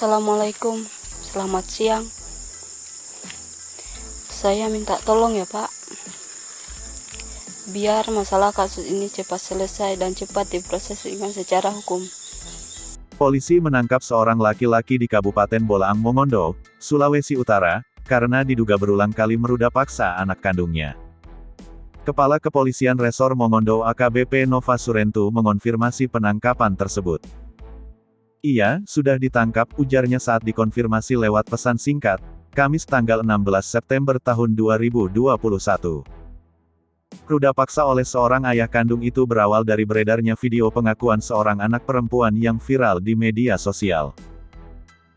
Assalamualaikum, selamat siang. Saya minta tolong ya Pak, biar masalah kasus ini cepat selesai dan cepat diproses dengan secara hukum. Polisi menangkap seorang laki-laki di Kabupaten Bolaang Mongondo, Sulawesi Utara, karena diduga berulang kali meruda paksa anak kandungnya. Kepala Kepolisian Resor Mongondo AKBP Nova Surentu mengonfirmasi penangkapan tersebut. Ia sudah ditangkap, ujarnya saat dikonfirmasi lewat pesan singkat, Kamis tanggal 16 September tahun 2021. Ruda paksa oleh seorang ayah kandung itu berawal dari beredarnya video pengakuan seorang anak perempuan yang viral di media sosial.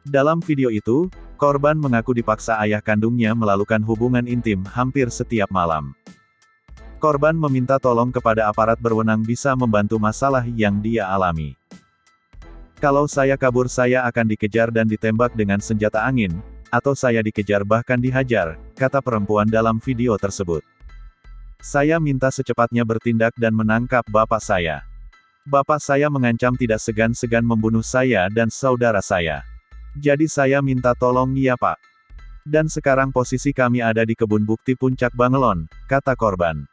Dalam video itu, korban mengaku dipaksa ayah kandungnya melakukan hubungan intim hampir setiap malam. Korban meminta tolong kepada aparat berwenang bisa membantu masalah yang dia alami. Kalau saya kabur saya akan dikejar dan ditembak dengan senjata angin, atau saya dikejar bahkan dihajar, kata perempuan dalam video tersebut. Saya minta secepatnya bertindak dan menangkap bapak saya. Bapak saya mengancam tidak segan-segan membunuh saya dan saudara saya. Jadi saya minta tolong ya Pak. Dan sekarang posisi kami ada di kebun bukti Puncak Bangelon, kata korban.